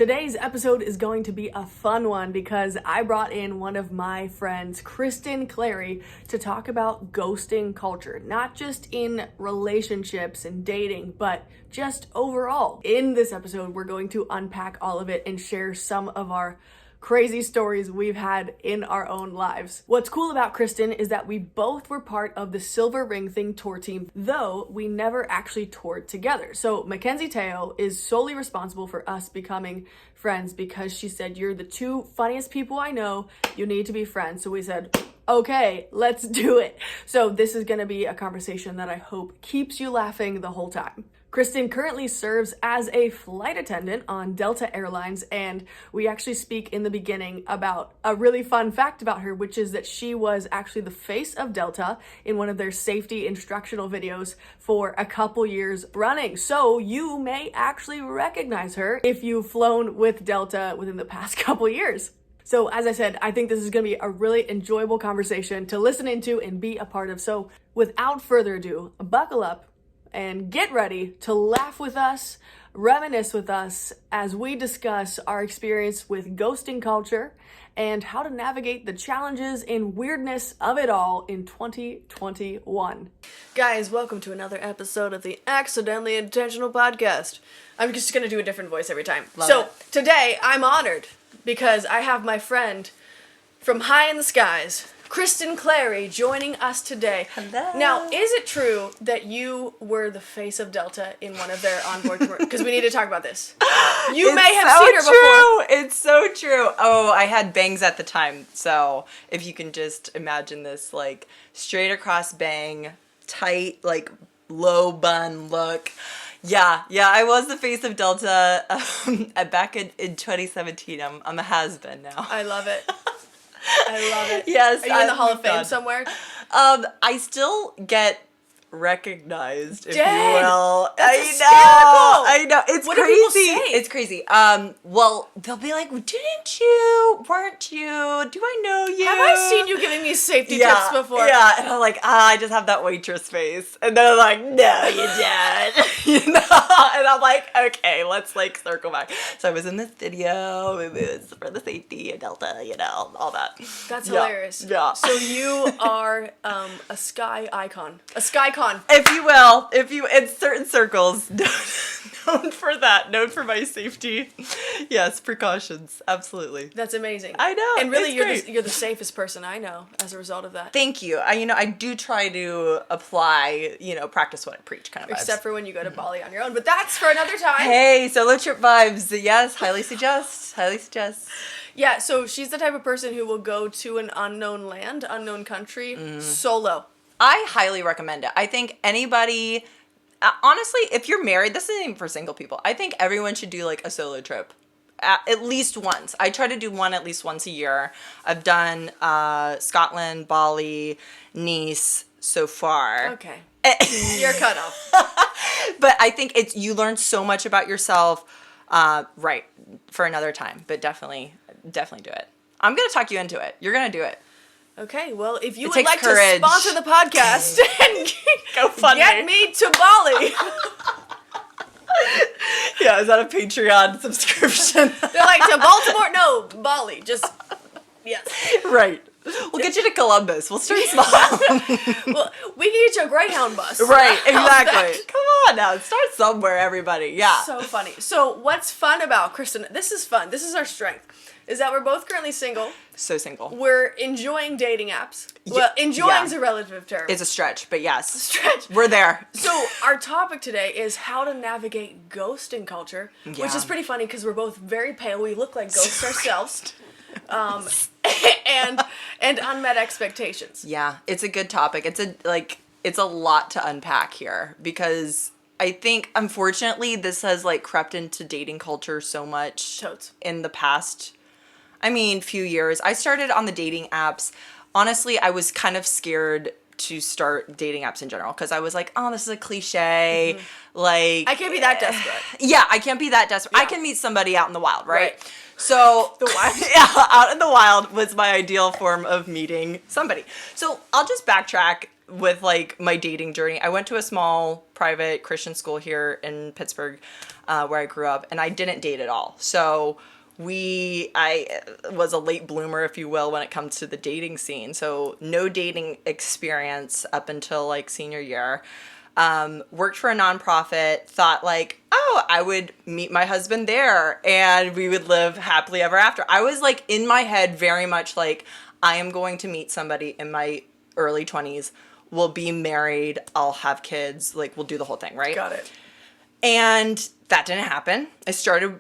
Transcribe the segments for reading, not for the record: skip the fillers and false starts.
Today's episode is going to be a fun one because I brought in one of my friends, Kristen Clary, to talk about ghosting culture, not just in relationships and dating, but just overall. In this episode, we're going to unpack all of it and share some of our crazy stories we've had in our own lives. What's cool about Kristin is that we both were part of the Silver Ring Thing tour team, though we never actually toured together. So Mackenzie Teo is solely responsible for us becoming friends because she said, "You're the two funniest people I know. You need to be friends." So we said, okay, let's do it. So this is gonna be a conversation that I hope keeps you laughing the whole time. Kristin currently serves as a flight attendant on Delta Airlines, and we actually speak in the beginning about a really fun fact about her, which is that she was actually the face of Delta in one of their safety instructional videos for a couple years running. So you may actually recognize her if you've flown with Delta within the past couple years. So as I said, I think this is going to be a really enjoyable conversation to listen into and be a part of. So without further ado, buckle up and get ready to laugh with us, reminisce with us as we discuss our experience with ghosting culture and how to navigate the challenges and weirdness of it all in 2021. Guys, welcome to another episode of the Accidentally Intentional Podcast. I'm just going to do a different voice every time. Today I'm honored because I have my friend from high in the skies, Kristen Clary, joining us today. Hello. Now, is it true that you were the face of Delta in one of their onboard tours? Because we need to talk about this. You may have seen her before. It's so true. Oh, I had bangs at the time. So if you can just imagine this, like, straight across bang, tight, like, low bun look. Yeah, I was the face of Delta back in 2017. I'm a has-been now. I love it. I love it. Yes. Are you in the Hall of Fame somewhere? I still get recognized, if Dang, you will. That's I know. It's what crazy. Do people say? It's crazy. Well, they'll be like, weren't you? Do I know you? Have I seen you giving me safety tips before? Yeah, and I'm like, I just have that waitress face. And they're like, no, you don't. You know? And I'm like, okay, let's like circle back. So I was in this video, it was for the safety of Delta, all that. That's hilarious. Yeah. So you are a sky icon. A sky con. If you will, in certain circles, known for that, known for my safety. Yes, precautions, absolutely. That's amazing. I know, and really, it's you're the safest person I know as a result of that. Thank you. I do try to apply, practice what I preach, kind of. Except vibes. for when you go to Bali on your own, but that's for another time. Hey, solo trip vibes. Yes, highly suggest. Yeah, so she's the type of person who will go to an unknown land, unknown country, solo. I highly recommend it. I think anybody, honestly, if you're married, this isn't even for single people. I think everyone should do like a solo trip at least once. I try to do one at least once a year. I've done Scotland, Bali, Nice so far. Okay. You're cut off. But I think you learn so much about yourself, right, for another time. But definitely do it. I'm going to talk you into it. You're going to do it. Okay, well, if you It would like takes courage. to sponsor the podcast and Go fund get me to Bali. Yeah, is that a Patreon subscription? They're like, to Baltimore? No, Bali. Just, yes. Right. We'll get you to Columbus. We'll start small. Well, we can get you a Greyhound bus. Right, exactly. Back. Come on now. Start somewhere, everybody. Yeah. So funny. So what's fun about Kristen, this is fun, this is our strength, is that we're both currently single. So single. We're enjoying dating apps. Well, enjoying's a relative term. It's a stretch, but yes. Stretch. We're there. So our topic today is how to navigate ghosting culture, which is pretty funny because we're both very pale. We look like ghosts ourselves. And unmet expectations. Yeah, it's a good topic. It's a lot to unpack here because I think unfortunately this has like crept into dating culture so much Totes. in the past few years. I started on the dating apps. Honestly, I was kind of scared to start dating apps in general because I was like, oh, this is a cliche. Like, I can't be that desperate. Yeah, I can't be that desperate. Yeah. I can meet somebody out in the wild, right? Right. So The wild? Yeah, out in the wild was my ideal form of meeting somebody. So I'll just backtrack with like my dating journey. I went to a small private Christian school here in Pittsburgh, where I grew up, and I didn't date at all. So I was a late bloomer, if you will, when it comes to the dating scene. So no dating experience up until like senior year. Worked for a nonprofit, thought like, oh, I would meet my husband there and we would live happily ever after. I was like in my head very much like, I am going to meet somebody in my early 20s, we'll be married, I'll have kids, like we'll do the whole thing, right? Got it. And that didn't happen. I started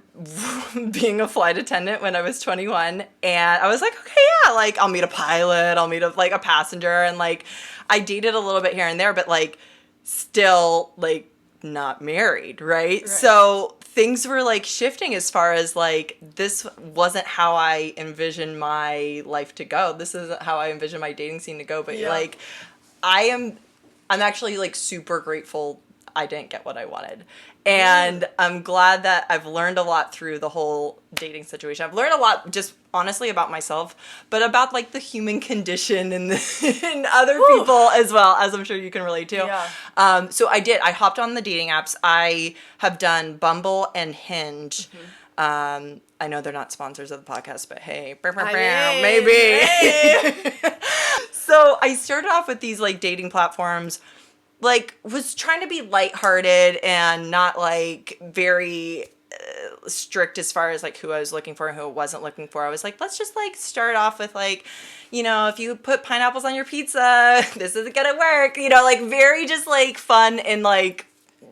being a flight attendant when I was 21, and I was like, okay, yeah, like I'll meet a pilot, I'll meet a passenger, and like I dated a little bit here and there, but like still like not married, right? So things were like shifting as far as like this wasn't how I envisioned my life to go. This isn't how I envisioned my dating scene to go, but like I'm actually like super grateful I didn't get what I wanted. And I'm glad that I've learned a lot through the whole dating situation. I've learned a lot just honestly about myself, but about like the human condition and and other people as well, as I'm sure you can relate to. Yeah. So I hopped on the dating apps. I have done Bumble and Hinge. I know they're not sponsors of the podcast, but hey, maybe. Hey. So I started off with these like dating platforms, like was trying to be lighthearted and not like very strict as far as like who I was looking for and who I wasn't looking for. I was like, let's just like start off with like, you know, if you put pineapples on your pizza, this isn't gonna work, you know, like very just like fun and like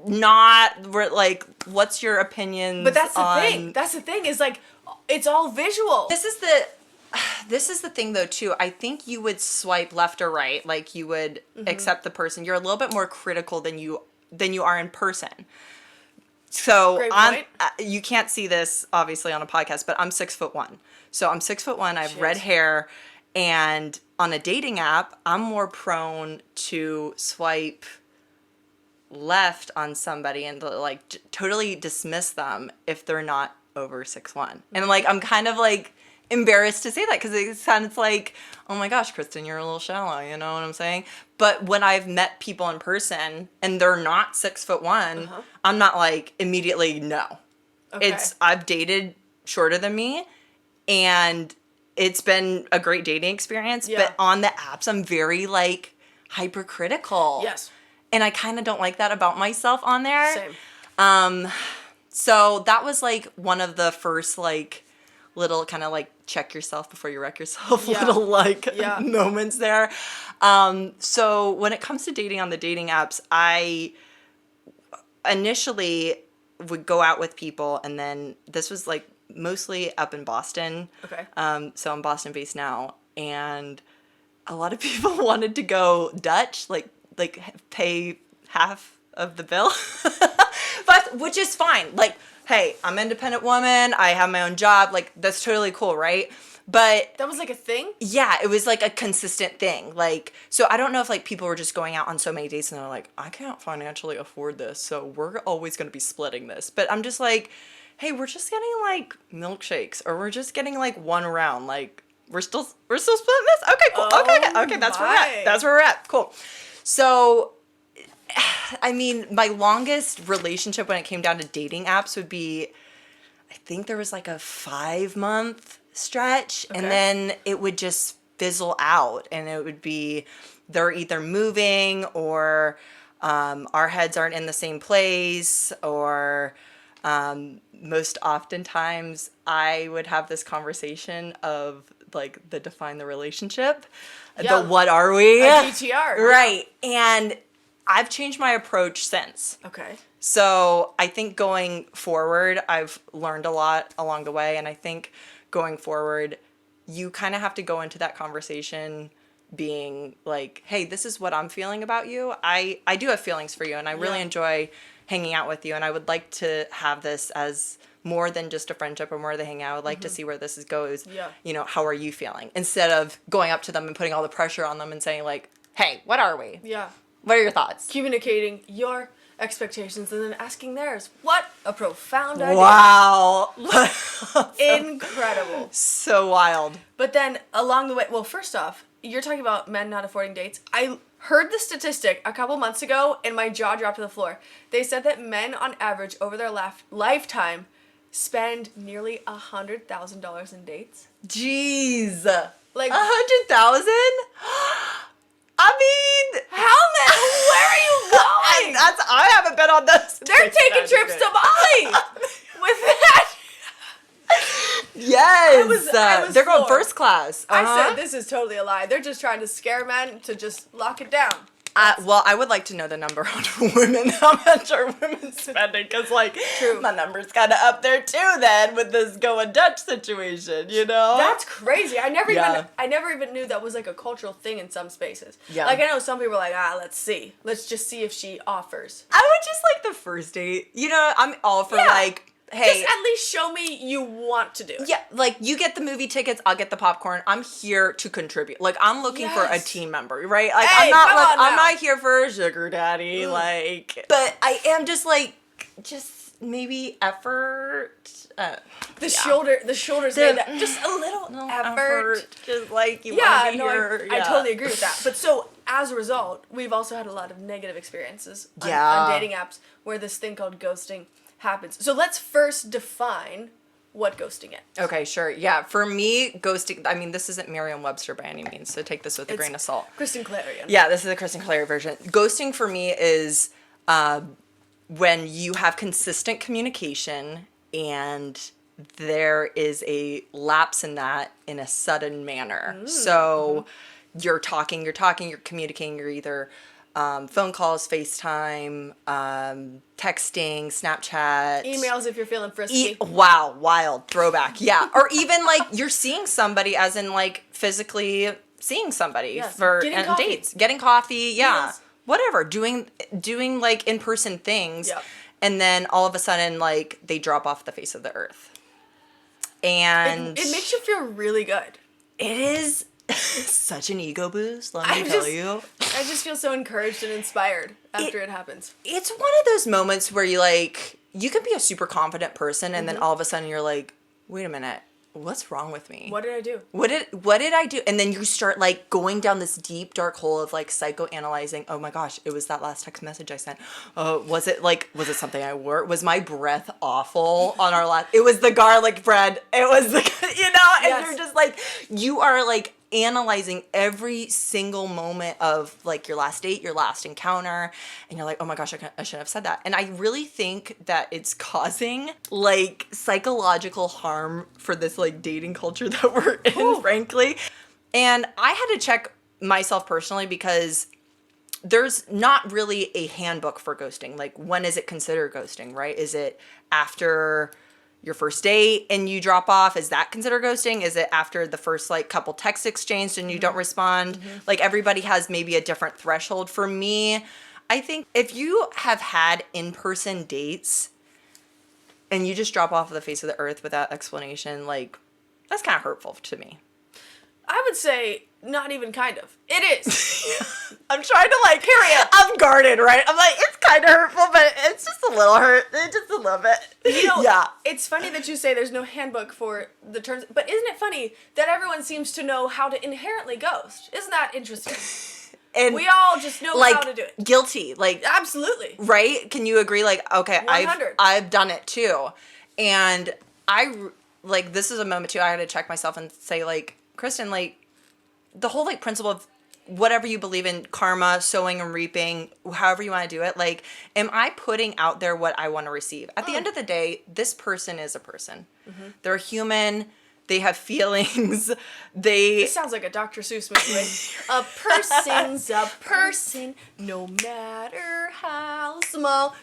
not like, what's your opinion? But that's the thing. That's the thing is like, it's all visual. This is the thing though too. I think you would swipe left or right, like you would accept the person. You're a little bit more critical than you are in person. So you can't see this obviously on a podcast, but I'm 6'1". So I'm 6'1". I have red hair, and on a dating app, I'm more prone to swipe left on somebody and like totally dismiss them if they're not over 6'1". And like I'm kind of like embarrassed to say that because it sounds like, oh my gosh, Kristin, you're a little shallow, you know what I'm saying? But when I've met people in person and they're not 6'1", I'm not like immediately no. Okay. I've dated shorter than me, and it's been a great dating experience. But on the apps, I'm very like hypercritical. Yes. And I kind of don't like that about myself on there. Same. So that was like one of the first like little kind of like check yourself before you wreck yourself little like moments there. So when it comes to dating on the dating apps, I initially would go out with people, and then this was like mostly up in Boston. Okay. So I'm Boston based now, and a lot of people wanted to go Dutch, like pay half of the bill, but which is fine. Like, hey, I'm an independent woman. I have my own job. Like, that's totally cool, right? But that was like a thing? Yeah, it was like a consistent thing. Like, so I don't know if like people were just going out on so many dates and they're like, I can't financially afford this, so we're always going to be splitting this. But I'm just like, hey, we're just getting like milkshakes, or we're just getting like one round. Like, we're still splitting this? Okay, cool. Okay, that's where we're at. That's where we're at. Cool. So, I mean, my longest relationship when it came down to dating apps would be, I think there was like a 5-month stretch, and then it would just fizzle out, and it would be they're either moving, or our heads aren't in the same place, or most oftentimes I would have this conversation of like the define the relationship, the what are we? A DTR. Right. And I've changed my approach since. Okay. So I think going forward, I've learned a lot along the way. And I think going forward, you kind of have to go into that conversation being like, hey, this is what I'm feeling about you. I do have feelings for you, and I really enjoy hanging out with you. And I would like to have this as more than just a friendship or more than hang out. I would like to see where this goes. Yeah. You know, how are you feeling? Instead of going up to them and putting all the pressure on them and saying like, hey, what are we? Yeah. What are your thoughts? Communicating your expectations and then asking theirs. What a profound idea. Wow. Incredible. So wild. But then along the way, well, first off, you're talking about men not affording dates. I heard the statistic a couple months ago and my jaw dropped to the floor. They said that men on average over their lifetime spend nearly $100,000 in dates. Jeez. Like 100,000? I mean, how many? Where are you going? I haven't been on this. They're taking trips to Bali with that. Yes. I was they're going floored. first class. I said this is totally a lie. They're just trying to scare men to just lock it down. Well, I would like to know the number on women. How much are women spending? Because, like, True. my number's kind of up there too. Then with this going Dutch situation, you know. That's crazy. I never even knew that was like a cultural thing in some spaces. Yeah. Like I know some people are like, let's just see if she offers. I would just like the first date. You know, I'm all for like. Hey, just at least show me you want to do it. Yeah, like you get the movie tickets, I'll get the popcorn. I'm here to contribute. Like I'm looking for a team member, right? Like hey, I'm not here for a sugar daddy. Like, but I am just like, just maybe effort. The shoulders made that. Just a little effort. Just like you want to be here. I totally agree with that. But so as a result, we've also had a lot of negative experiences on dating apps where this thing called ghosting happens. So let's first define what ghosting is. Okay, sure. Yeah, for me, ghosting, I mean, this isn't Merriam-Webster by any means, so take this with a grain of salt. Kristen Clary. Yeah, this is the Kristen Clary version. Ghosting for me is when you have consistent communication and there is a lapse in that in a sudden manner. So you're talking, you're communicating, you're either phone calls, FaceTime, texting, Snapchat. Emails if you're feeling frisky. Wow, wild, throwback, yeah. Or even like you're seeing somebody as in like physically seeing somebody for dates. Getting coffee, yeah. Meals. Whatever, doing like in-person things. Yep. And then all of a sudden like they drop off the face of the earth. And it makes you feel really good. It is such an ego boost, let me tell you. I just feel so encouraged and inspired after it happens. It's one of those moments where you can be a super confident person and then all of a sudden you're like, wait a minute, what's wrong with me? What did I do? What did I do? And then you start like going down this deep dark hole of like psychoanalyzing. Oh my gosh, it was that last text message I sent. Was it something I wore? Was my breath awful on our last? It was the garlic bread. It was the, and you're just like, you are like analyzing every single moment of like your last date, your last encounter, and you're like, oh my gosh, I shouldn't have said that. And I really think that it's causing like psychological harm for this like dating culture that we're in, frankly. And I had to check myself personally because there's not really a handbook for ghosting. Like, when is it considered ghosting, right? Is it after your first date and you drop off? Is that considered ghosting? Is it after the first like couple texts exchanged and you don't respond? Like, everybody has maybe a different threshold. For me, I think if you have had in-person dates and you just drop off the face of the earth without explanation, like, that's kind of hurtful to me. I would say not even kind of. It is. I'm trying to like, period. I'm guarded, right? I'm like, it's kind of hurtful, but it's just a little hurt. It's just a little bit. It's funny that you say there's no handbook for the terms, but isn't it funny that everyone seems to know how to inherently ghost? Isn't that interesting? And we all just know how to do it. Guilty, like, absolutely. Right? Can you agree? Like, okay, 100. I've done it too, and this is a moment too. I had to check myself and say, like, Kristin, like, the whole like principle of whatever you believe in, karma, sowing and reaping, however you want to do it, like, am I putting out there what I want to receive? At the end of the day, this person is a person. They're human. They have feelings. This sounds like a Dr. Seuss movie. A person's a person, no matter how small.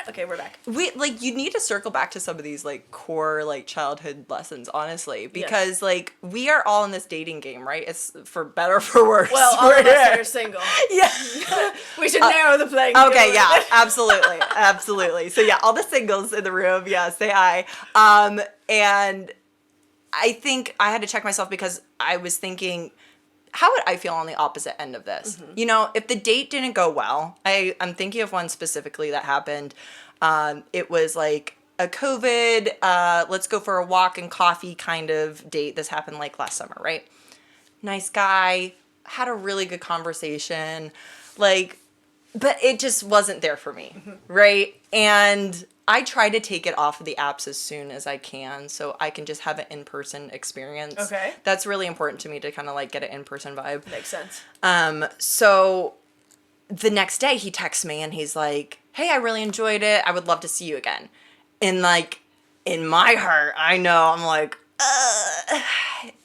Okay, we're back. You need to circle back to some of these like core like childhood lessons, honestly, because like we are all in this dating game, right? It's for better or for worse. Well, all of us are single. Yeah, we should narrow the playing field. Okay, yeah, absolutely. So yeah, all the singles in the room, yeah, say hi. And I think I had to check myself because I was thinking, how would I feel on the opposite end of this? You know, if the date didn't go well, I'm thinking of one specifically that happened. It was like a COVID, let's go for a walk and coffee kind of date. This happened like last summer, right? Nice guy, had a really good conversation. Like, but it just wasn't there for me, right? And I try to take it off of the apps as soon as I can so I can just have an in-person experience. Okay. That's really important to me to kind of like get an in-person vibe. Makes sense. So the next day he texts me and he's like, hey, I really enjoyed it. I would love to see you again. And like, in my heart, I know, I'm like,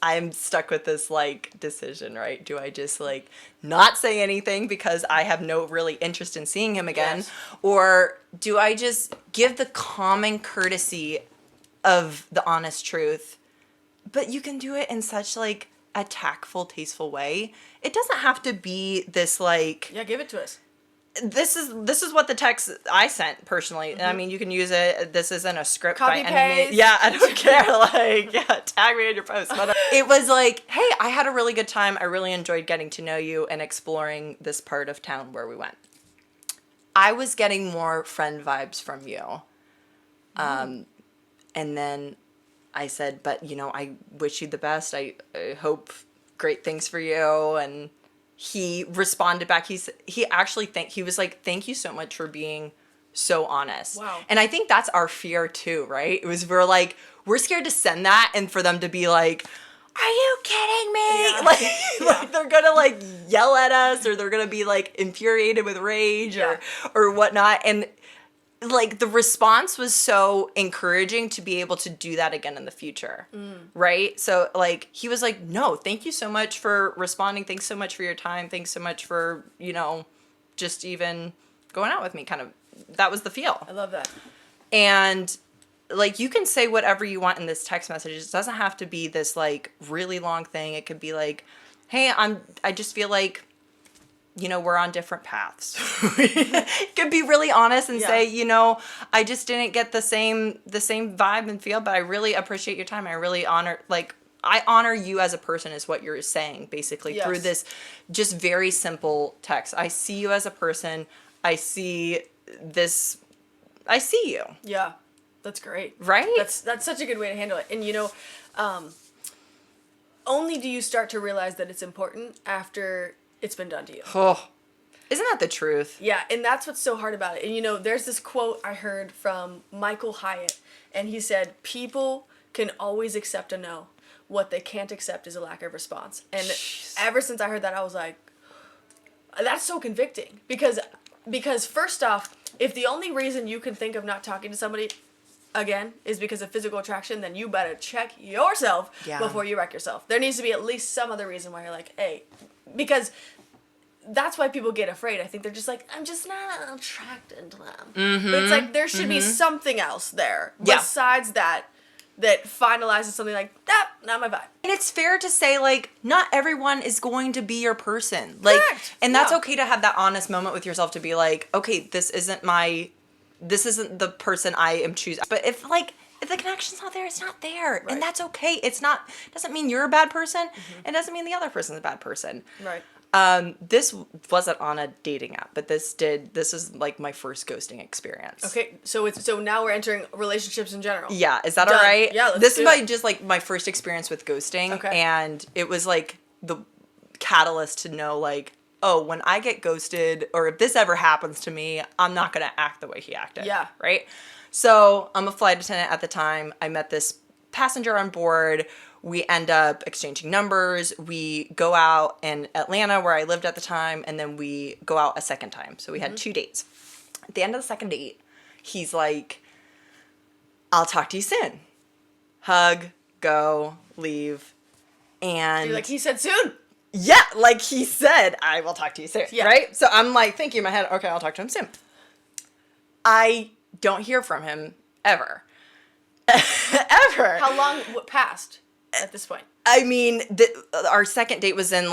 I'm stuck with this like decision, right? Do I just like not say anything because I have no really interest in seeing him again? Yes. Or do I just give the common courtesy of the honest truth? But you can do it in such like a tactful, tasteful way. It doesn't have to be this like, Yeah, give it to us. this is what the text I sent personally. I mean, you can use it. This isn't a script Copy, by any means. paste. Yeah, I don't care. Like, yeah, tag me in your post. But it was like, hey, I had a really good time. I really enjoyed getting to know you and exploring this part of town where we went. I was getting more friend vibes from you. And then I said, but you know, I wish you the best. I hope great things for you. And he responded back. He actually he was like, thank you so much for being so honest. Wow. And I think that's our fear too, right? It was, we're scared to send that and for them to be like, are you kidding me? Yeah. Like they're gonna like yell at us or they're gonna be like infuriated with rage or whatnot. And like the response was so encouraging to be able to do that again in the future. Right? So like he was like, no, thank you so much for responding. Thanks so much for your time. Thanks so much for, you know, just even going out with me kind of. That was the feel. I love that. And like you can say whatever you want in this text message. It doesn't have to be this like really long thing. It could be like, hey, I just feel like, you know, we're on different paths. Could be really honest and say, you know, I just didn't get the same vibe and feel, but I really appreciate your time. I really I honor you as a person is what you're saying basically through this just very simple text. I see you as a person. I see you. Yeah. That's great. Right? That's such a good way to handle it. And you know, only do you start to realize that it's important after it's been done to you. Oh, isn't that the truth? Yeah, and that's what's so hard about it. And you know, there's this quote I heard from Michael Hyatt, and he said, people can always accept a no. What they can't accept is a lack of response. And ever since I heard that, I was like, that's so convicting. Because first off, if the only reason you can think of not talking to somebody again is because of physical attraction, then you better check yourself before you wreck yourself. There needs to be at least some other reason why you're like, hey, because that's why people get afraid. I think they're just like, I'm just not attracted to them. But it's like, there should be something else there besides that finalizes something like, not my vibe. And it's fair to say, like, not everyone is going to be your person. Like, correct. And that's okay to have that honest moment with yourself to be like, okay, this isn't the person I am choosing. But if the connection's not there, it's not there. Right. And that's okay. Doesn't mean you're a bad person. It doesn't mean the other person's a bad person. Right. This wasn't on a dating app, but this is like my first ghosting experience. Okay, so now we're entering relationships in general. Yeah, is that Done. all right? Yeah, let's This do is it. just like my first experience with ghosting, Okay. and it was like the catalyst to know like, oh, when I get ghosted, or if this ever happens to me, I'm not gonna act the way he acted. Yeah. Right? So I'm a flight attendant at the time. I met this passenger on board. We end up exchanging numbers. We go out in Atlanta where I lived at the time, and then we go out a second time. So we had 2 dates. At the end of the second date, he's like, I'll talk to you soon. Hug, go, leave. And You're like, he said soon. yeah, like he said, I will talk to you soon. Yeah. Right? So I'm like thinking in my head, okay, I'll talk to him soon. I don't hear from him ever. Ever. How long passed at this point? I mean, our second date was in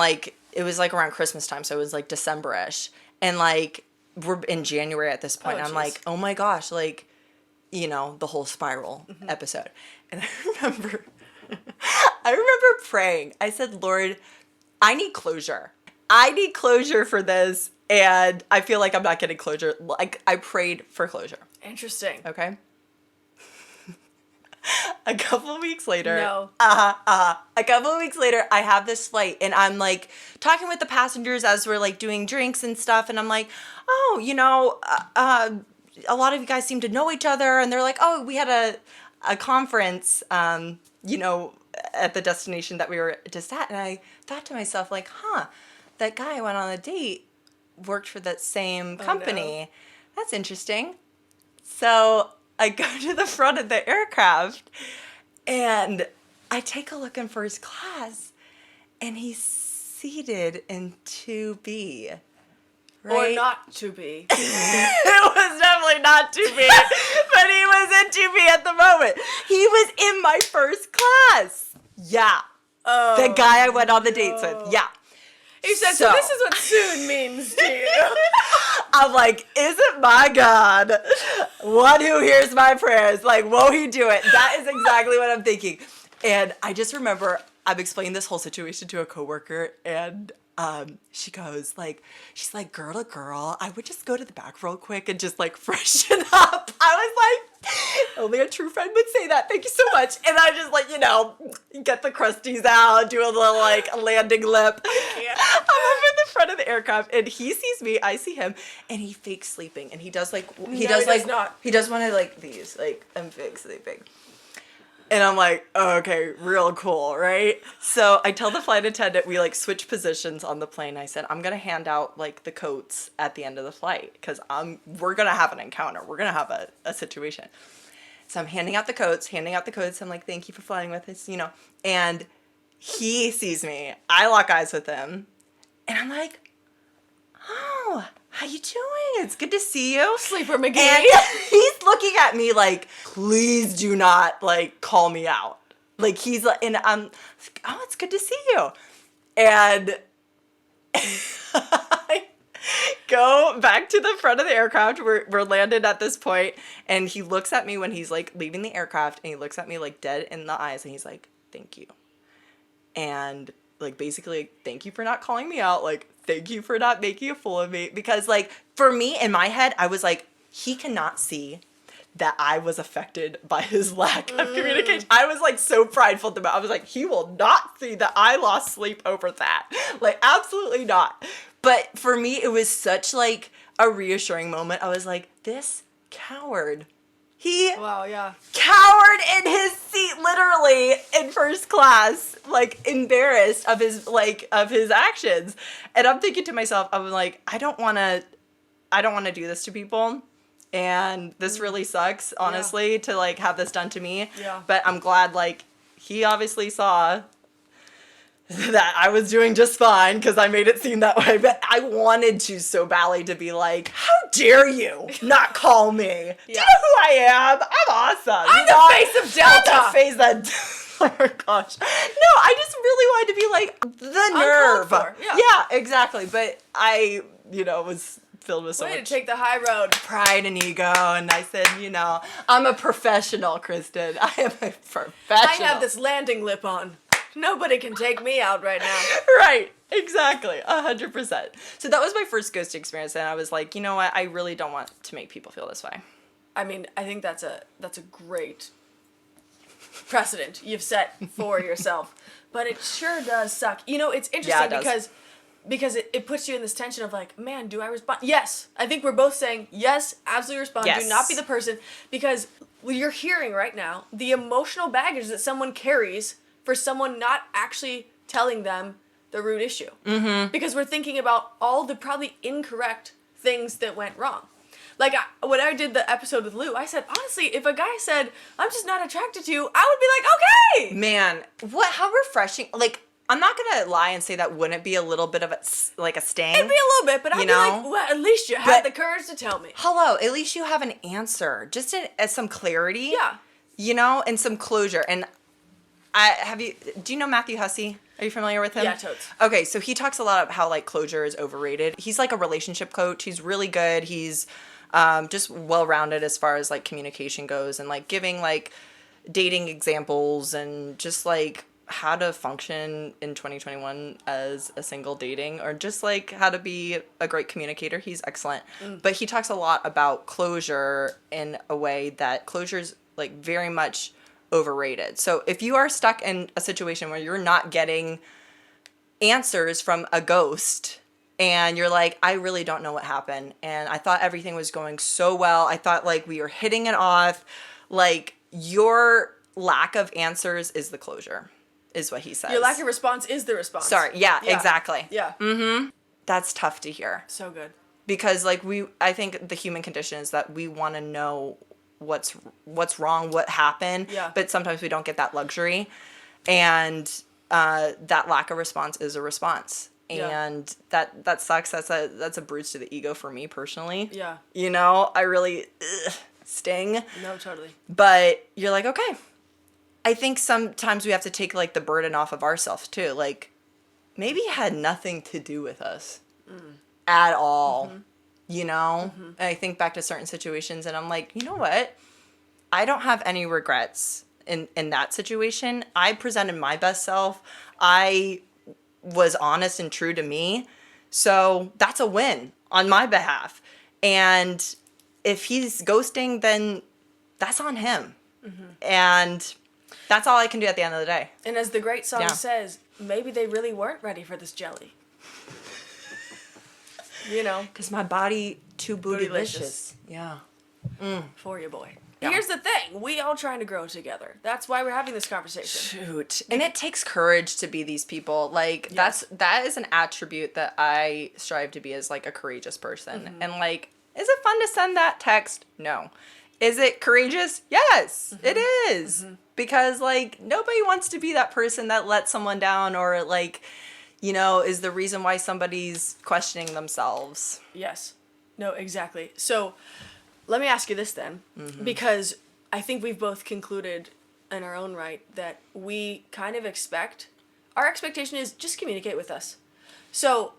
it was like around Christmas time, so it was like December-ish. And like we're in January at this point. Oh, and I'm like, oh my gosh, like, you know, the whole spiral episode. And I remember praying. I said, Lord, I need closure. I need closure for this. And I feel like I'm not getting closure. Like I prayed for closure. Interesting. Okay. A couple of weeks later, No. a couple of weeks later, I have this flight, and I'm like talking with the passengers as we're like doing drinks and stuff, and I'm like, oh, a lot of you guys seem to know each other, and they're like, oh, we had a conference, at the destination that we were just at, and I thought to myself, like, that guy I went on a date worked for that same company. No. That's interesting. So I go to the front of the aircraft, and I take a look in first class, and he's seated in 2B. Right? Or not to be. It was definitely not 2B, but he was in 2B at the moment. He was in my first class. Yeah. Oh, the guy I went on the dates with. Yeah. He said, so this is what soon means to you. I'm like, isn't my God one who hears my prayers? Like, won't he do it? That is exactly what I'm thinking. And I just remember I'm explaining this whole situation to a coworker, and she goes, like, she's like, girl to girl, I would just go to the back real quick and just, like, freshen up. I was like, only a true friend would say that. Thank you so much. And I just, like, get the crusties out, do a little, like, landing lip. I'm up in the front of the aircraft, and he sees me, I see him, and he fakes sleeping. And he does, like, he does one of, like, these, like, I'm fake sleeping. And I'm like, oh, okay, real cool, right? So I tell the flight attendant, we, like, switch positions on the plane. I said, I'm going to hand out, like, the coats at the end of the flight because we're going to have an encounter. We're going to have a situation. So I'm handing out the coats. I'm like, thank you for flying with us, And he sees me. I lock eyes with him. And I'm like, oh, how you doing? It's good to see you. Sleeper McGee. And he's looking at me like, please do not, like, call me out. Like, he's like, and I'm like, oh, it's good to see you. And I go back to the front of the aircraft. We're landed at this point, and he looks at me when he's, like, leaving the aircraft, and he looks at me, like, dead in the eyes, and he's like, thank you. And, like, basically, like, thank you for not calling me out. Like, thank you for not making a fool of me. Because, like, for me, in my head, I was like, he cannot see that I was affected by his lack of communication. I was, like, so prideful about it. I was like, he will not see that I lost sleep over that. Like, absolutely not. But for me, it was such, like, a reassuring moment. I was like, this coward. He cowered in his seat, literally, in first class, like, embarrassed of his actions. And I'm thinking to myself, I'm like, I don't want to do this to people. And this really sucks, honestly, to, like, have this done to me. Yeah. But I'm glad, like, he obviously saw that I was doing just fine because I made it seem that way. But I wanted to so badly to be like, how dare you not call me? Yeah. Do you know who I am? I'm awesome. I'm the face of Delta. I'm the face that... Oh my gosh. No, I just really wanted to be like, the nerve. Yeah, exactly. But I, was filled with so Way much to take the high road. pride and ego, and I said, I'm a professional, Kristen. I am a professional. I have this landing lip on. Nobody can take me out right now. Right, exactly, 100%. So that was my first ghost experience, and I was like, you know what? I really don't want to make people feel this way. I mean, I think that's a great precedent you've set for yourself, but it sure does suck. It's interesting because it puts you in this tension of like, man, do I respond? Yes, I think we're both saying yes, absolutely respond. Yes. Do not be the person, because you're hearing right now the emotional baggage that someone carries for someone not actually telling them the root issue. Mm-hmm. Because we're thinking about all the probably incorrect things that went wrong. Like, when I did the episode with Lou, I said, honestly, if a guy said, I'm just not attracted to you, I would be like, okay! Man, how refreshing. Like, I'm not going to lie and say that wouldn't be a little bit of a sting. It'd be a little bit, but I'd be like, well, at least you had the courage to tell me. Hello, at least you have an answer. Just as some clarity. Yeah. And some closure. And do you know Matthew Hussey? Are you familiar with him? Yeah, totes. Okay, so he talks a lot about how, like, closure is overrated. He's, like, a relationship coach. He's really good. He's just well-rounded as far as, like, communication goes, and, like, giving, like, dating examples and just, like, how to function in 2021 as a single dating, or just, like, how to be a great communicator. He's excellent. But he talks a lot about closure in a way that closure's, like, very much overrated. So if you are stuck in a situation where you're not getting answers from a ghost and you're like, I really don't know what happened, and I thought everything was going so well, I thought like we were hitting it off, like your lack of answers is the closure, is what he says. Your lack of response is the response. Sorry, yeah. Exactly. Yeah. That's tough to hear. So good. Because like I think the human condition is that we want to know what's wrong, what happened, but sometimes we don't get that luxury, and that lack of response is a response. And that sucks. That's a bruise to the ego for me personally. Yeah. You know, I really sting. No, totally. But you're like, okay. I think sometimes we have to take like the burden off of ourselves too. Like maybe it had nothing to do with us at all. You know? And I think back to certain situations and I'm like, you know what? I don't have any regrets in that situation. I presented my best self. I was honest and true to me. So that's a win on my behalf. And if he's ghosting, then that's on him. And that's all I can do at the end of the day. And as the great song says, maybe they really weren't ready for this jelly. You know? Because my body too bootylicious. Yeah. For you, boy. Yeah. Here's the thing. We all trying to grow together. That's why we're having this conversation. Shoot. And it takes courage to be these people. Like, that is an attribute that I strive to be as, like, a courageous person. And, like, is it fun to send that text? No. Is it courageous? Yes, it is. Because, like, nobody wants to be that person that lets someone down or, like, you know, is the reason why somebody's questioning themselves. Yes. No, exactly. So, let me ask you this then, because I think we've both concluded in our own right that we kind of expect, our expectation is just communicate with us. So,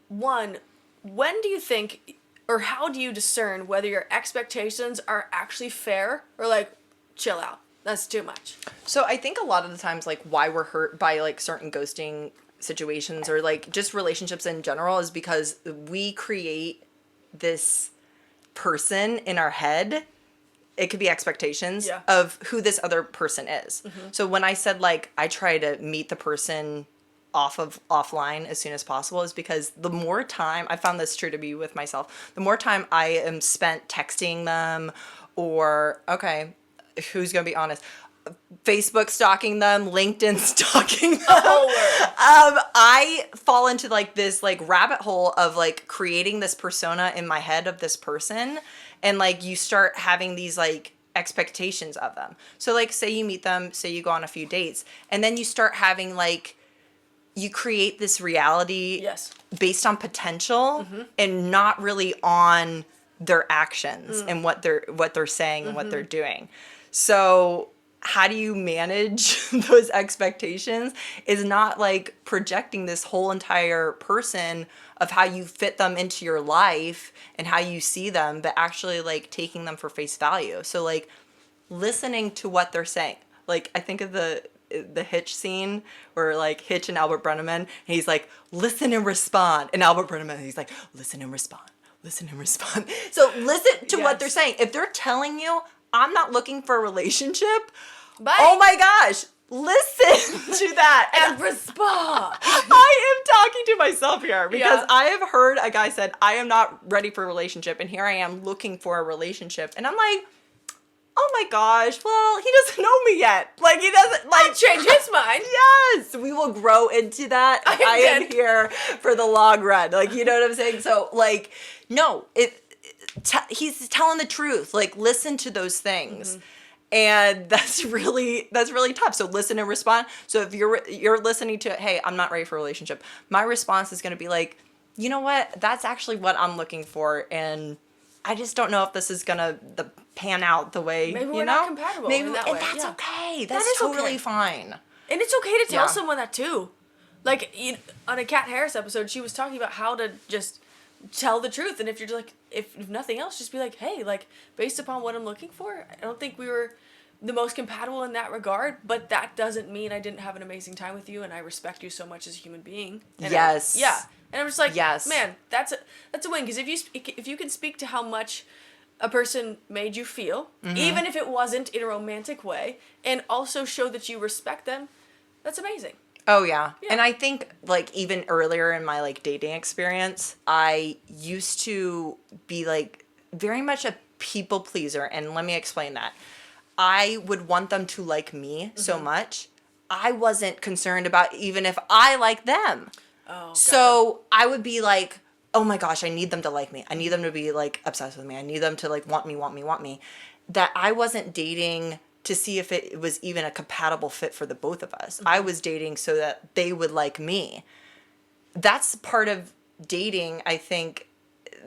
one, when do you think, or how do you discern whether your expectations are actually fair or like, chill out, that's too much? So I think a lot of the times, like, why we're hurt by, like, certain ghosting situations or, like, just relationships in general is because we create this person in our head. It could be expectations of who this other person is. So when I said, like, I try to meet the person offline as soon as possible is because the more time, I found this true to be with myself, the more time I am spent texting them or, okay, who's going to be honest, Facebook stalking them, LinkedIn stalking them. I fall into like this like rabbit hole of like creating this persona in my head of this person, and like you start having these like expectations of them. So like say you meet them, say you go on a few dates, and then you start having like you create this reality based on potential and not really on their actions and what they're saying and what they're doing. So how do you manage those expectations is not like projecting this whole entire person of how you fit them into your life and how you see them, but actually like taking them for face value. So like listening to what they're saying. Like I think of the Hitch scene where like Hitch and Albert Brenneman, and he's like, listen and respond. And Albert Brenneman, he's like, listen and respond. Listen and respond. So listen to what they're saying. If they're telling you, I'm not looking for a relationship. Bye. Oh my gosh. Listen to that. And respond. I am talking to myself here because I have heard a guy said, I am not ready for a relationship. And here I am looking for a relationship. And I'm like, oh my gosh, well, he doesn't know me yet. Like, he doesn't, like... change his mind. Yes, we will grow into that. I am here for the long run. Like, you know what I'm saying? So, like, no, he's telling the truth. Like, listen to those things. And that's really tough. So listen and respond. So if you're listening to, hey, I'm not ready for a relationship, my response is going to be like, you know what? That's actually what I'm looking for. And I just don't know if this is going to pan out the way, maybe we're not compatible in that way. And that's okay. That's totally fine. And it's okay to tell someone that too. Like on a Kat Harris episode, she was talking about how to just tell the truth. And if you're like, if nothing else, just be like, hey, like based upon what I'm looking for, I don't think we were the most compatible in that regard, but that doesn't mean I didn't have an amazing time with you and I respect you so much as a human being. And and I'm just like, man, that's a win, because if you can speak to how much a person made you feel, even if it wasn't in a romantic way, and also show that you respect them, that's amazing. Oh, yeah. And I think, like, even earlier in my, like, dating experience, I used to be, like, very much a people pleaser. And let me explain that. I would want them to like me so much. I wasn't concerned about even if I like them. Oh, gotcha. So I would be like, oh my gosh, I need them to like me. I need them to be, like, obsessed with me. I need them to, like, want me. That I wasn't dating to see if it was even a compatible fit for the both of us. I was dating so that they would like me. That's part of dating, I think,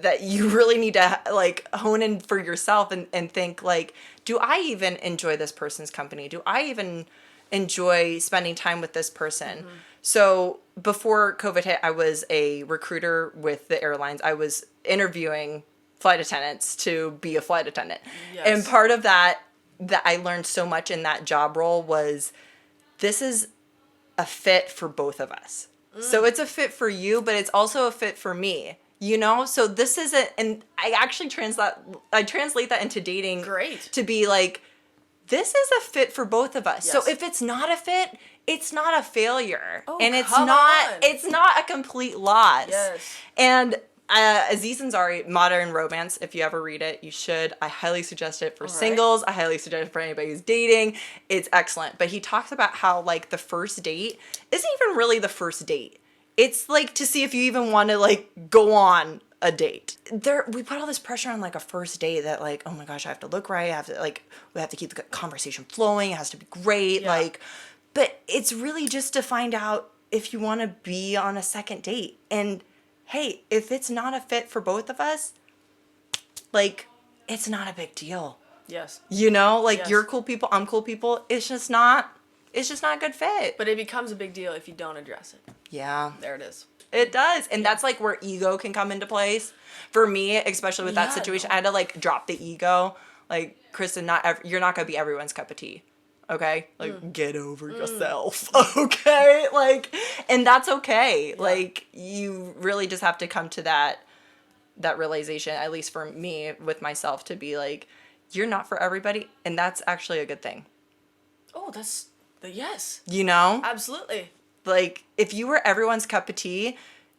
that you really need to, like, hone in for yourself and think, like, do I even enjoy this person's company? Do I even enjoy spending time with this person? So before COVID hit, I was a recruiter with the airlines. I was interviewing flight attendants to be a flight attendant. Yes. And part of that I learned so much in that job role was this is a fit for both of us. So it's a fit for you, but it's also a fit for me, you know? So this isn't, and I actually translate that into dating. Great. To be like, this is a fit for both of us. Yes. So if it's not a fit, it's not a failure. Oh, and come on. it's not a complete loss. Yes. And Aziz Ansari, Modern Romance, if you ever read it, you should. I highly suggest it for singles. I highly suggest it for anybody who's dating. It's excellent. But he talks about how, like, the first date isn't even really the first date. It's, like, to see if you even want to, like, go on a date. We put all this pressure on, like, a first date that, like, oh my gosh, I have to look right. I have to, like, we have to keep the conversation flowing. It has to be great. Yeah. Like, but it's really just to find out if you want to be on a second date. And hey, if it's not a fit for both of us, like, it's not a big deal. Yes. You know, like, Yes. you're cool people, I'm cool people. It's just not a good fit. But it becomes a big deal if you don't address it. Yeah. There it is. It does. And that's, like, where ego can come into place. For me, especially with that Yeah, situation, no. I had to, like, drop the ego. Like, Kristen, you're not going to be everyone's cup of tea. Okay? Like, get over yourself. Okay? Like, and that's okay. Yeah. Like, you really just have to come to that realization, at least for me, with myself, to be like, you're not for everybody. And that's actually a good thing. Oh, that's the yes. You know? Absolutely. Like, if you were everyone's cup of tea,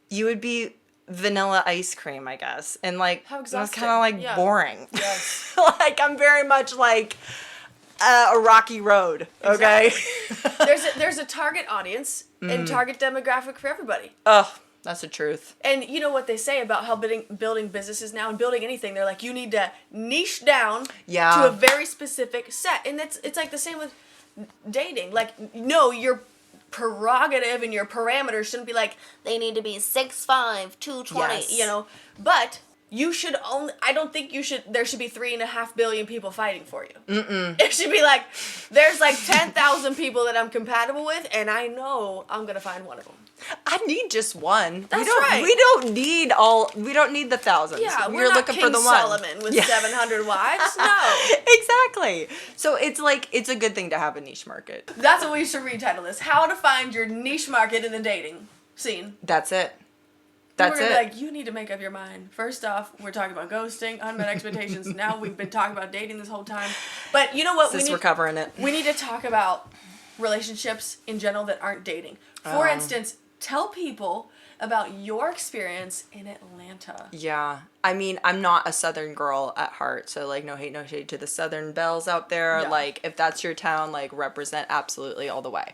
you would be vanilla ice cream, I guess. And, like, How that's exhausting. kind of, like, Yeah. boring. Yes. Like, I'm very much like a rocky road, okay? There's a target audience and target demographic for everybody. Oh, that's the truth. And you know what they say about how building businesses now and building anything, they're like, you need to niche down to a very specific set. And it's like the same with dating. Like, no, your prerogative and your parameters shouldn't be like, they need to be 6'5", 220, Yes. you know. But you should I don't think there should be 3.5 billion people fighting for you. It should be like, there's like 10,000 people that I'm compatible with, and I know I'm going to find one of them. I need just one. That's right. We don't need the thousands. Yeah, we're not looking King for the one. Solomon with 700 wives. No. Exactly. So it's like, it's a good thing to have a niche market. That's what we should retitle this. How to find your niche market in the dating scene. That's it. We're gonna be like, you need to make up your mind. First off, we're talking about ghosting, unmet expectations. Now we've been talking about dating this whole time. But you know what? We're covering it. We need to talk about relationships in general that aren't dating. For instance, tell people about your experience in Atlanta. Yeah. I mean, I'm not a Southern girl at heart, so, like, no hate, no shade to the Southern belles out there. Yeah. Like, if that's your town, like, represent absolutely all the way.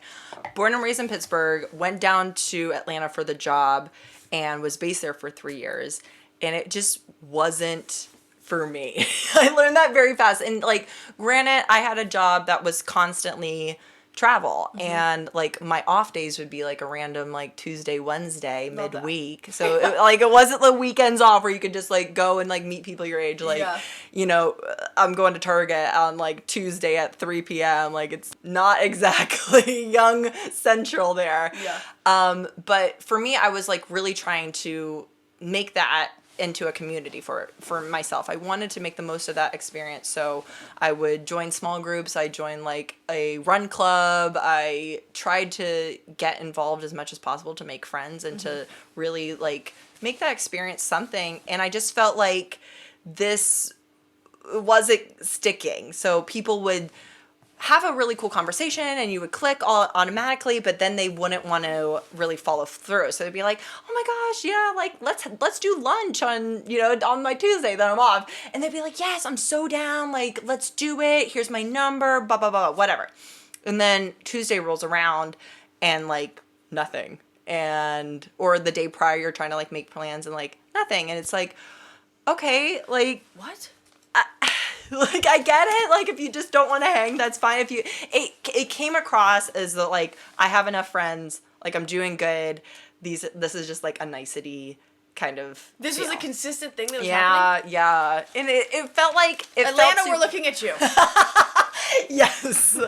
Born and raised in Pittsburgh, went down to Atlanta for the job, and was based there for 3 years. And it just wasn't for me. I learned that very fast. And, like, granted, I had a job that was constantly travel. And, like, my off days would be, like, a random, like, Tuesday, Wednesday, Love that. midweek. So, it wasn't the weekends off where you could just, like, go and, like, meet people your age. Like, you know, I'm going to Target on, like, Tuesday at 3 p.m. Like, it's not exactly young central there. Yeah. But for me, I was, like, really trying to make that into a community for myself. I wanted to make the most of that experience. So I would join small groups. I joined, like, a run club. I tried to get involved as much as possible to make friends and to really, like, make that experience something. And I just felt like this wasn't sticking. So people would have a really cool conversation and you would click all automatically, but then they wouldn't want to really follow through. So they'd be like, oh my gosh, yeah, like let's do lunch on, on my Tuesday that I'm off. And they'd be like, yes, I'm so down. Like, let's do it. Here's my number, blah, blah, blah, whatever. And then Tuesday rolls around and like nothing. Or the day prior, you're trying to like make plans and like nothing. And it's like, okay, like, What? like, I get it. Like, if you just don't want to hang, that's fine. It came across as that, like, I have enough friends, like, I'm doing good. This is just, like, a nicety kind of This deal. was a consistent thing that was happening? Yeah. And it felt like... Atlanta, we're looking at you. Yes.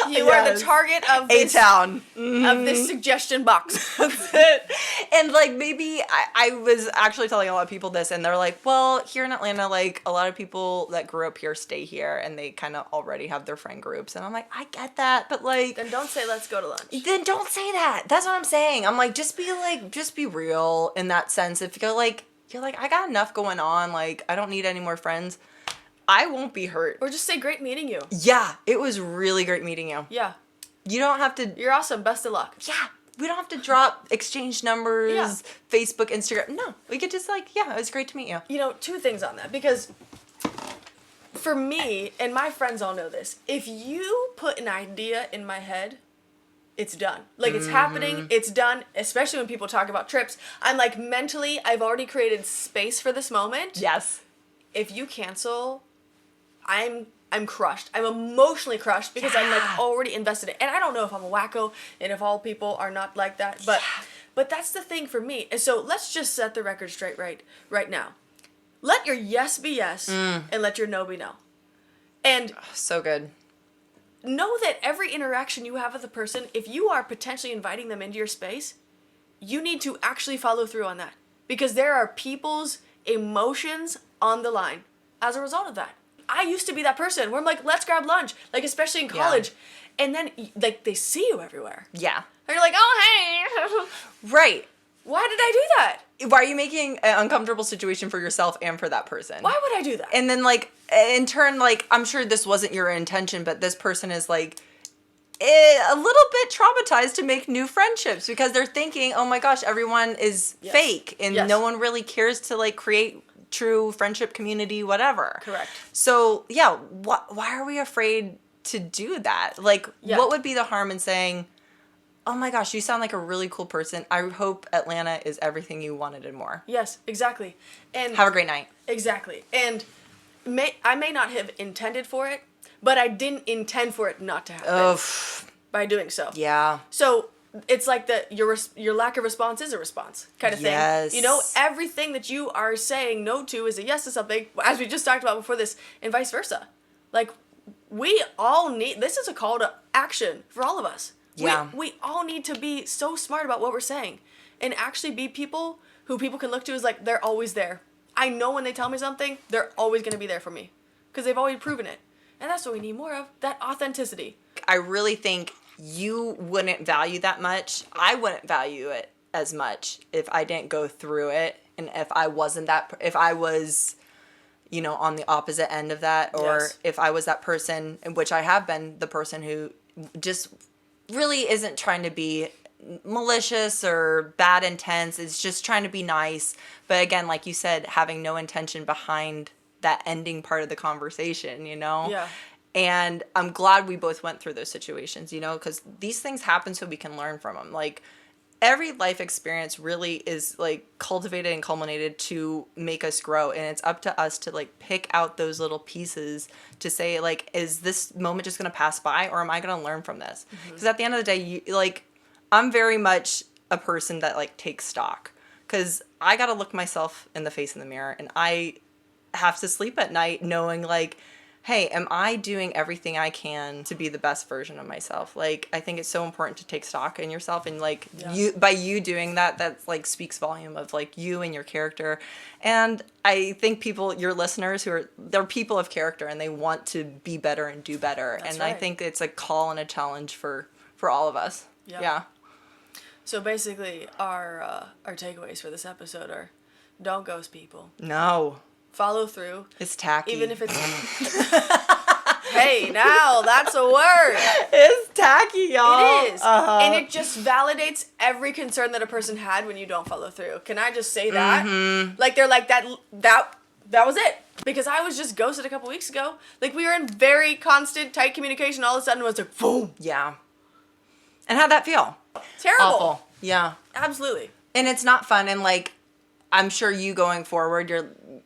You are the target of this... A-Town. Of this suggestion box. That's it. And, like, maybe I was actually telling a lot of people this, and they're like, well, here in Atlanta, like, a lot of people that grew up here stay here, and they kind of already have their friend groups. And I'm like, I get that, but, like... Then don't say, let's go to lunch. Then don't say that. That's what I'm saying. I'm like, just be real in that sense. If you're like, I got enough going on, like, I don't need any more friends, I won't be hurt. Or just say, great meeting you. Yeah, it was really great meeting you. Yeah. You don't have to... You're awesome. Best of luck. Yeah. We don't have to drop exchange numbers, Yeah. Facebook, Instagram. No. We could just like, yeah, it was great to meet you. Two things on that. Because for me, and my friends all know this, if you put an idea in my head, it's done. Like, it's happening, it's done, especially when people talk about trips. I'm like, mentally, I've already created space for this moment. Yes. If you cancel, I'm crushed. I'm emotionally crushed because I'm like already invested in it. And I don't know if I'm a wacko and if all people are not like that, but that's the thing for me. And so let's just set the record straight right now. Let your yes be yes and let your no be no. And so good. Know that every interaction you have with a person, if you are potentially inviting them into your space, you need to actually follow through on that. Because there are people's emotions on the line as a result of that. I used to be that person where I'm like, let's grab lunch, like especially in college. Yeah. And then like they see you everywhere. Yeah. And you're like, oh, hey. Right. Why did I do that? Why are you making an uncomfortable situation for yourself and for that person? Why would I do that? And then like, in turn, like, I'm sure this wasn't your intention, but this person is like a little bit traumatized to make new friendships because they're thinking, oh my gosh, everyone is fake and no one really cares to like create true friendship, community, whatever. Correct. So yeah, why are we afraid to do that? Like, what would be the harm in saying, oh my gosh, you sound like a really cool person. I hope Atlanta is everything you wanted and more. Yes, exactly. And have a great night. Exactly. And I may not have intended for it, but I didn't intend for it not to happen by doing so. Yeah. So it's like your lack of response is a response kind of thing. Yes. Everything that you are saying no to is a yes to something, as we just talked about before this, and vice versa. Like, we all need, this is a call to action for all of us. Yeah. We all need to be so smart about what we're saying and actually be people who people can look to as like, they're always there. I know when they tell me something, they're always going to be there for me because they've already proven it. And that's what we need more of, that authenticity. I really think you wouldn't value that much. I wouldn't value it as much if I didn't go through it and if I wasn't if I was, on the opposite end of that, or if I was that person, in which I have been the person who just really isn't trying to be malicious or bad intents. It's just trying to be nice. But again, like you said, having no intention behind that ending part of the conversation, Yeah. And I'm glad we both went through those situations, because these things happen so we can learn from them. Like, every life experience really is, like, cultivated and culminated to make us grow. And it's up to us to, like, pick out those little pieces to say, like, is this moment just going to pass by or am I going to learn from this? Because at the end of the day, I'm very much a person that, like, takes stock. Because I got to look myself in the face in the mirror and I have to sleep at night knowing, like, hey, am I doing everything I can to be the best version of myself? Like, I think it's so important to take stock in yourself and, like, by you doing that, like, speaks volume of, like, you and your character. And I think your listeners they're people of character and they want to be better and do better. That's right. I think it's a call and a challenge for all of us. Yeah. So basically, our takeaways for this episode are, don't ghost people. No. follow through. It's tacky. Even if it's... Hey, now that's a word. It's tacky, y'all. It is. And it just validates every concern that a person had when you don't follow through. Can I just say that? Like, they're like, that was it. Because I was just ghosted a couple weeks ago. Like, we were in very constant, tight communication. All of a sudden, it was like, boom. Yeah. And how'd that feel? Terrible. Awful. Yeah. Absolutely. And it's not fun. And, like, I'm sure you going forward,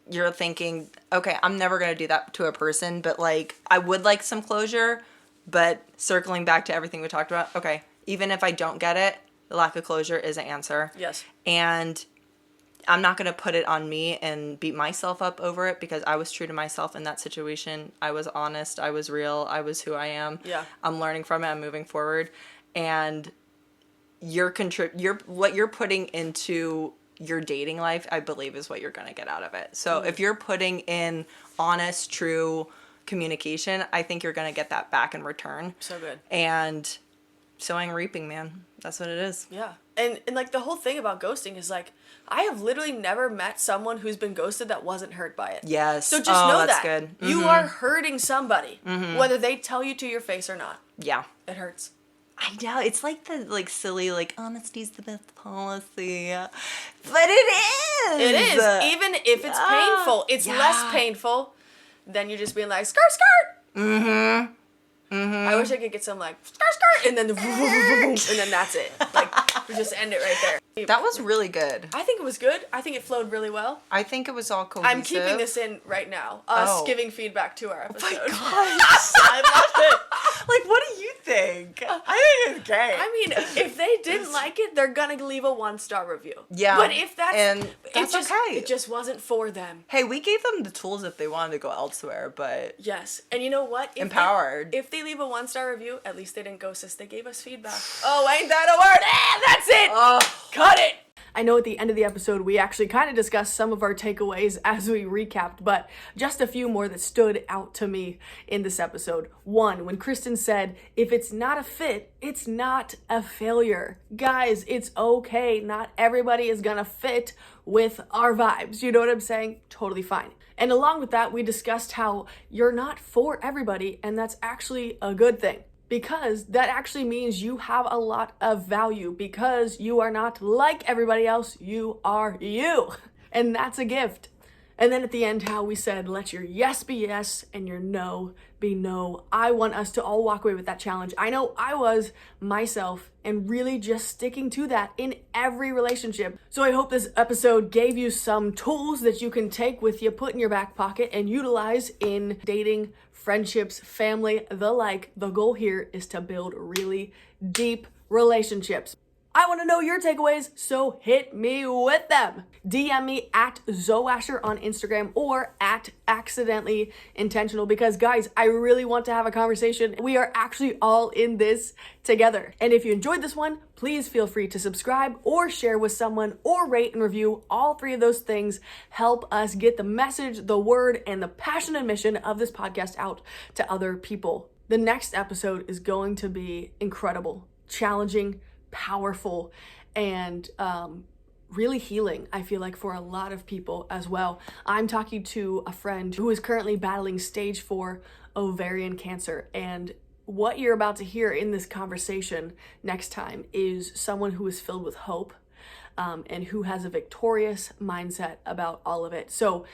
you're thinking, okay, I'm never going to do that to a person, but, like, I would like some closure. But circling back to everything we talked about, okay, even if I don't get it, the lack of closure is an answer. Yes. And I'm not going to put it on me and beat myself up over it, because I was true to myself in that situation. I was honest. I was real. I was who I am. Yeah. I'm learning from it. I'm moving forward. And what you're putting into your dating life, I believe, is what you're going to get out of it. So if you're putting in honest, true communication, I think you're going to get that back in return. So good. And sowing and reaping, man. That's what it is. Yeah. And like, the whole thing about ghosting is, like, I have literally never met someone who's been ghosted that wasn't hurt by it. Yes. So just know that's that. Good. Mm-hmm. You are hurting somebody, whether they tell you to your face or not. Yeah. It hurts. I know. It's like the, like, silly, like, honesty's the best policy. But it is. It is. Even if it's painful, it's less painful than you just being like, skirt, skirt. Mm-hmm. Mm-hmm. I wish I could get some, like, skirt, skirt, and then and then that's it. Like, we just end it right there. That was really good. I think it was good. I think it flowed really well. I think it was all cohesive. I'm keeping this in right now. Us giving feedback to our episode. Oh my gosh. I loved it. Like, what do you think? I think it's great. I mean, if they didn't like it, they're gonna leave a 1-star review. Yeah. But if that's okay. It just wasn't for them. Hey, we gave them the tools if they wanted to go elsewhere, but yes. And you know what? Empowered. If they leave a 1-star review, at least they didn't ghost us. They gave us feedback. Oh, ain't that a word? That's it. Oh. Cut it. I know at the end of the episode, we actually kind of discussed some of our takeaways as we recapped, but just a few more that stood out to me in this episode. One, when Kristin said, if it's not a fit, it's not a failure. Guys, it's okay. Not everybody is gonna fit with our vibes. You know what I'm saying? Totally fine. And along with that, we discussed how you're not for everybody, and that's actually a good thing. Because that actually means you have a lot of value, because you are not like everybody else, you are you. And that's a gift. And then at the end, how we said, let your yes be yes and your no be no. I want us to all walk away with that challenge. I know I was myself, and really just sticking to that in every relationship. So I hope this episode gave you some tools that you can take with you, put in your back pocket, and utilize in dating, friendships, family, the like. The goal here is to build really deep relationships. I want to know your takeaways, so hit me with them. DM me at Zoasher on Instagram or at Accidentally Intentional, because guys, I really want to have a conversation. We are actually all in this together. And if you enjoyed this one, please feel free to subscribe or share with someone or rate and review. All three of those things help us get the message, the word, and the passion and mission of this podcast out to other people. The next episode is going to be incredible, challenging, powerful, and really healing, I feel like, for a lot of people as well. I'm talking to a friend who is currently battling stage 4 ovarian cancer, and what you're about to hear in this conversation next time is someone who is filled with hope and who has a victorious mindset about all of it. So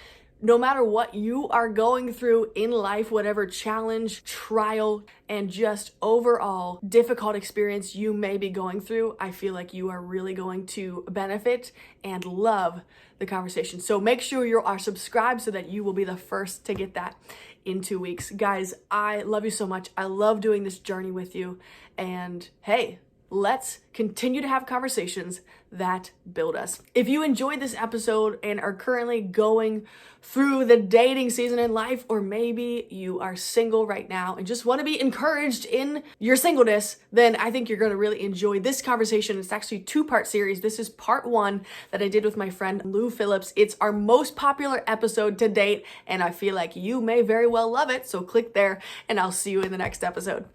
no matter what you are going through in life, whatever challenge, trial, and just overall difficult experience you may be going through, I feel like you are really going to benefit and love the conversation. So make sure you are subscribed so that you will be the first to get that in 2 weeks. Guys, I love you so much. I love doing this journey with you. And hey, let's continue to have conversations that build us. If you enjoyed this episode and are currently going through the dating season in life, or maybe you are single right now and just want to be encouraged in your singleness, then I think you're going to really enjoy this conversation. It's actually a 2-part series. This is part 1 that I did with my friend Lou Phillips. It's our most popular episode to date, and I feel like you may very well love it. So click there, and I'll see you in the next episode.